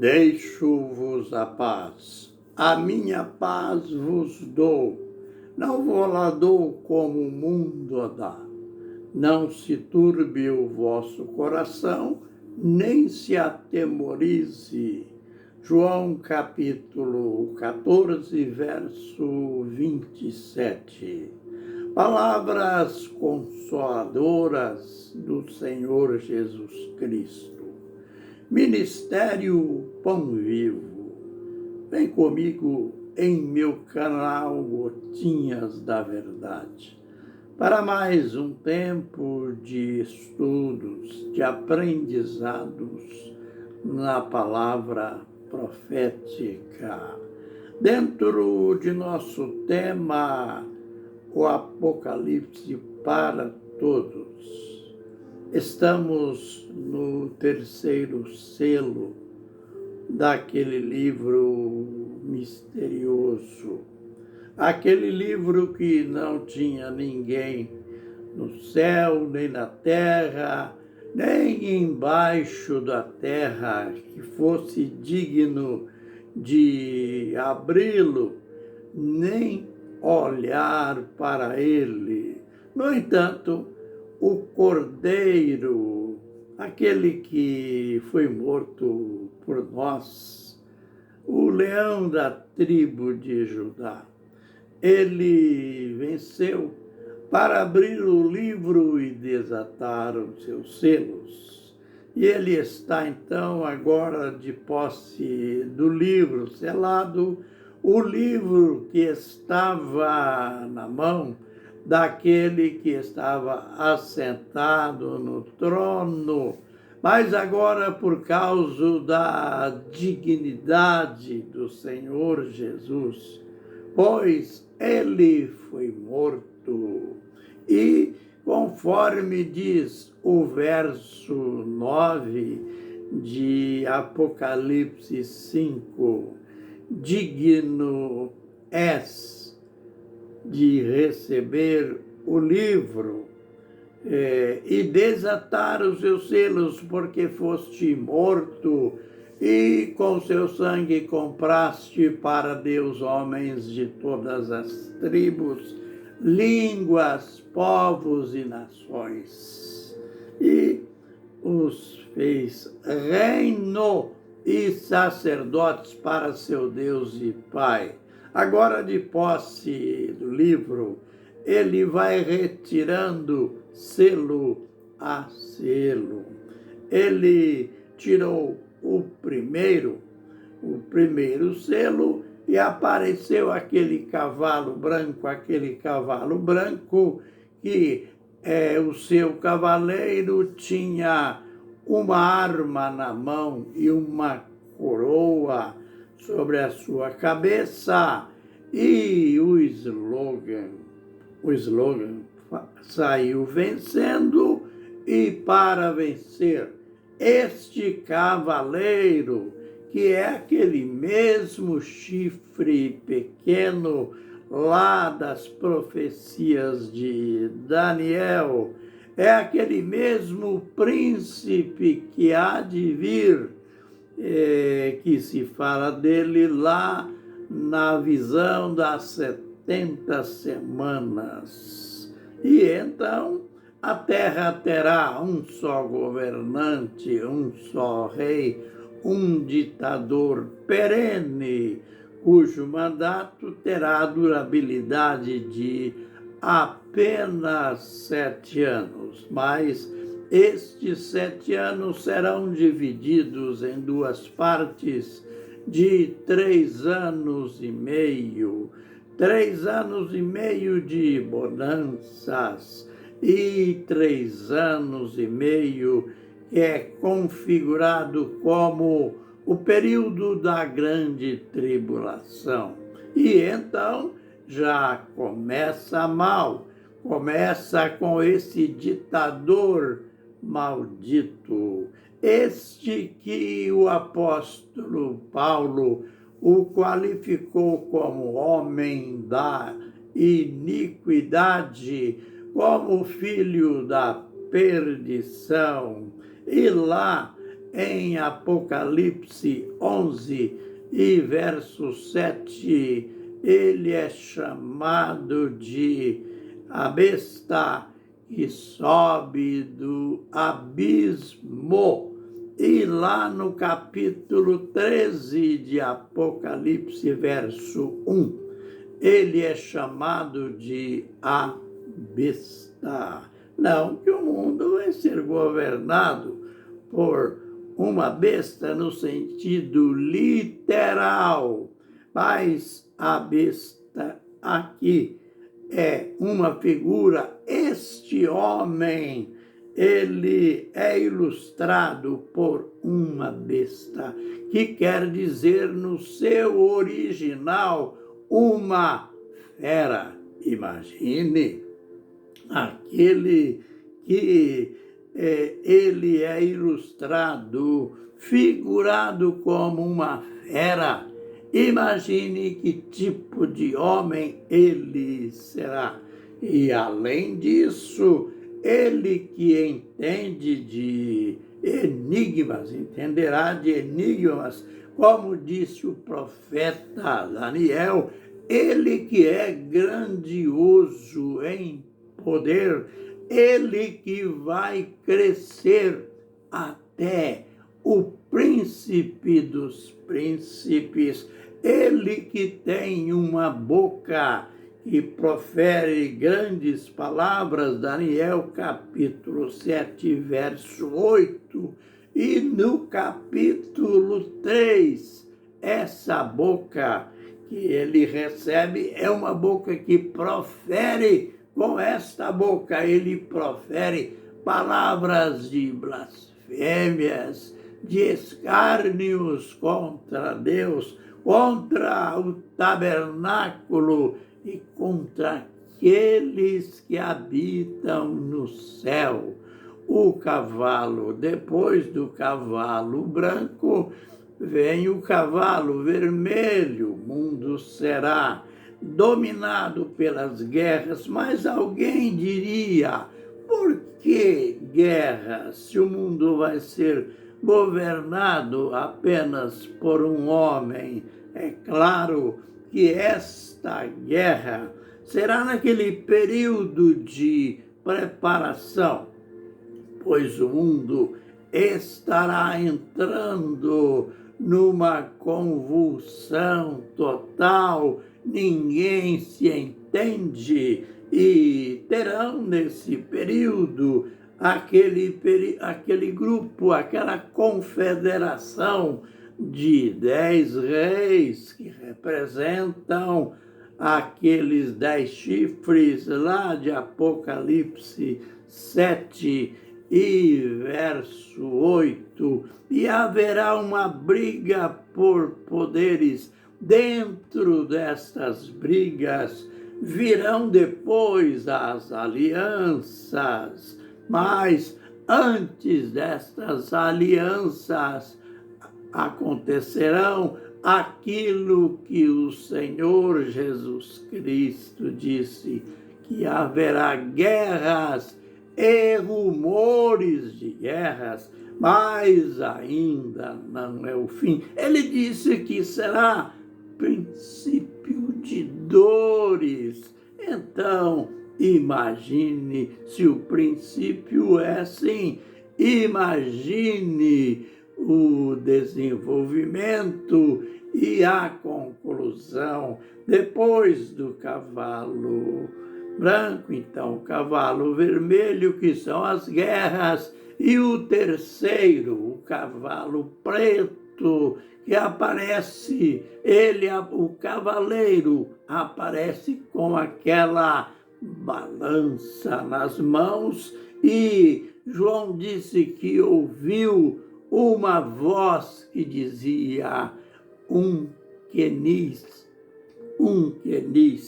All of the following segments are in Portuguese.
Deixo-vos a paz, a minha paz vos dou, não vou lá dou como o mundo a dá. Não se turbe o vosso coração, nem se atemorize. João capítulo 14, verso 27. Palavras consoladoras do Senhor Jesus Cristo. Ministério Pão Vivo. Vem comigo em meu canal Gotinhas da Verdade, para mais um tempo de estudos, de aprendizados na palavra profética. Dentro de nosso tema, o Apocalipse para todos. Estamos no terceiro selo daquele livro misterioso, aquele livro que não tinha ninguém no céu, nem na terra, nem embaixo da terra que fosse digno de abri-lo, nem olhar para ele. No entanto, o Cordeiro, aquele que foi morto por nós, o leão da tribo de Judá, ele venceu para abrir o livro e desatar os seus selos. E ele está, então, agora de posse do livro selado, o livro que estava na mão daquele que estava assentado no trono, mas agora por causa da dignidade do Senhor Jesus, pois ele foi morto. E conforme diz o verso 9 de Apocalipse 5, digno és de receber o livro e desatar os seus selos, porque foste morto e com seu sangue compraste para Deus homens de todas as tribos, línguas, povos e nações. E os fez reino e sacerdotes para seu Deus e Pai. Agora, de posse do livro, ele vai retirando selo a selo. Ele tirou o primeiro selo e apareceu aquele cavalo branco que o seu cavaleiro tinha uma arma na mão e uma coroa sobre a sua cabeça, e o slogan saiu vencendo, e para vencer este cavaleiro, que é aquele mesmo chifre pequeno lá das profecias de Daniel, é aquele mesmo príncipe que há de vir, que se fala dele lá na visão das 70 semanas. E então a terra terá um só governante, um só rei, um ditador perene, cujo mandato terá durabilidade de apenas 7 anos, mas estes 7 anos serão divididos em 2 partes de 3 anos e meio. 3 anos e meio de bonanças e 3 anos e meio que é configurado como o período da grande tribulação. E então já começa mal, começa com esse ditador maldito, este que o apóstolo Paulo o qualificou como homem da iniquidade, como filho da perdição. E lá em Apocalipse 11 e verso 7, ele é chamado de a besta que sobe do abismo. E lá no capítulo 13 de Apocalipse, verso 1, ele é chamado de a besta. Não que o mundo vai ser governado por uma besta no sentido literal, mas a besta aqui é uma figura. Este homem, ele é ilustrado por uma besta, que quer dizer no seu original uma fera. Imagine aquele que ele é ilustrado, figurado como uma fera. Imagine que tipo de homem ele será. E, além disso, ele que entende de enigmas, entenderá de enigmas, como disse o profeta Daniel, ele que é grandioso em poder, ele que vai crescer até o príncipe dos príncipes, ele que tem uma boca que profere grandes palavras, Daniel capítulo 7, verso 8, e no capítulo 3, essa boca que ele recebe é uma boca que profere, com esta boca ele profere palavras de blasfêmias, de escárnios contra Deus, contra o tabernáculo e contra aqueles que habitam no céu. O cavalo, depois do cavalo branco, vem o cavalo vermelho. O mundo será dominado pelas guerras, mas alguém diria: por que guerra se o mundo vai ser governado apenas por um homem? É claro que esta guerra será naquele período de preparação, pois o mundo estará entrando numa convulsão total, ninguém se entende, e terão nesse período aquele grupo, aquela confederação de 10 reis que representam aqueles 10 chifres lá de Apocalipse 7 e verso 8, e haverá uma briga por poderes. Dentro destas brigas virão depois as alianças, mas antes destas alianças acontecerão aquilo que o Senhor Jesus Cristo disse, que haverá guerras e rumores de guerras, mas ainda não é o fim. Ele disse que será princípio de dores. Então, imagine, se o princípio é assim, imagine o desenvolvimento e a conclusão. Depois do cavalo branco, então o cavalo vermelho, que são as guerras, e o terceiro, o cavalo preto, que aparece, o cavaleiro aparece com aquela balança nas mãos, e João disse que ouviu uma voz que dizia um quenis,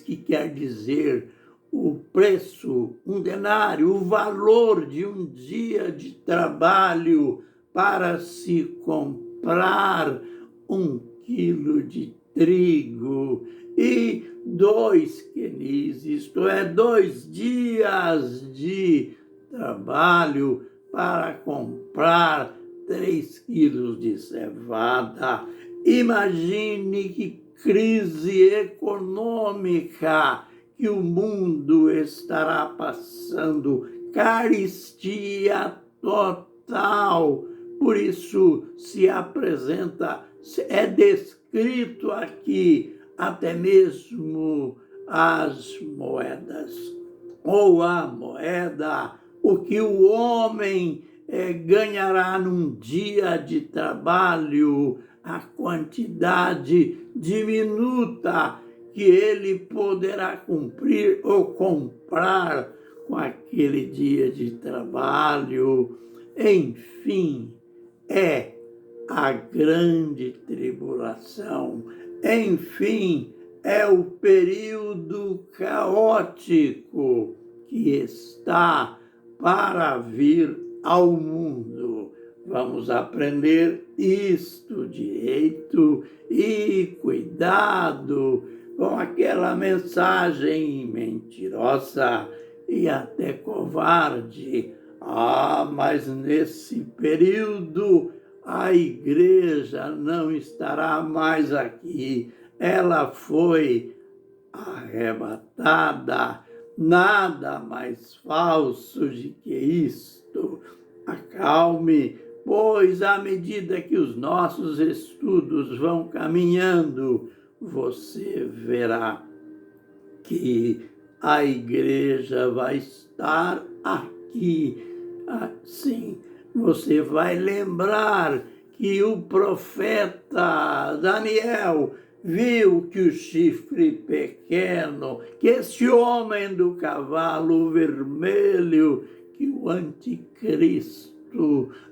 que quer dizer o preço, um denário, o valor de um dia de trabalho para se comprar 1 quilo de trigo, e 2 quenis, isto é, 2 dias de trabalho para comprar 3 quilos de cevada. Imagine que crise econômica que o mundo estará passando, carestia total. Por isso se apresenta, é descrito aqui até mesmo as moedas, ou a moeda, o que o homem ganhará num dia de trabalho, a quantidade diminuta que ele poderá cumprir ou comprar com aquele dia de trabalho. Enfim, é a grande tribulação. Enfim, é o período caótico que está para vir ao mundo. Vamos aprender isto direito e cuidado com aquela mensagem mentirosa e até covarde. Mas nesse período a igreja não estará mais aqui. Ela foi arrebatada. Nada mais falso de que isto. Acalme, pois à medida que os nossos estudos vão caminhando, você verá que a igreja vai estar aqui. Assim, você vai lembrar que o profeta Daniel viu que o chifre pequeno, que esse homem do cavalo vermelho, que o anticristo,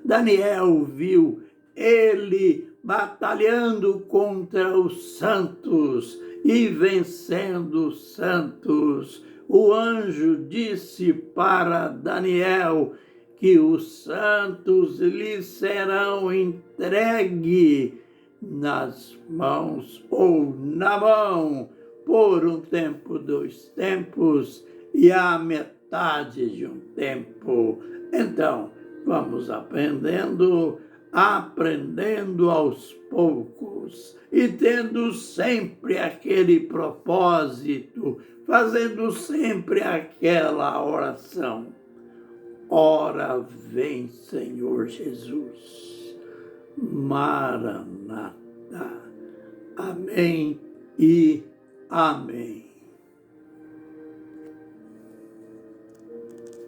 Daniel viu ele batalhando contra os santos e vencendo os santos. O anjo disse para Daniel que os santos lhe serão entregues nas mãos ou na mão por um tempo, 2 tempos e a metade de um tempo. Então, vamos aprendendo aos poucos e tendo sempre aquele propósito, fazendo sempre aquela oração. Ora vem, Senhor Jesus. Maranata. Amém e amém.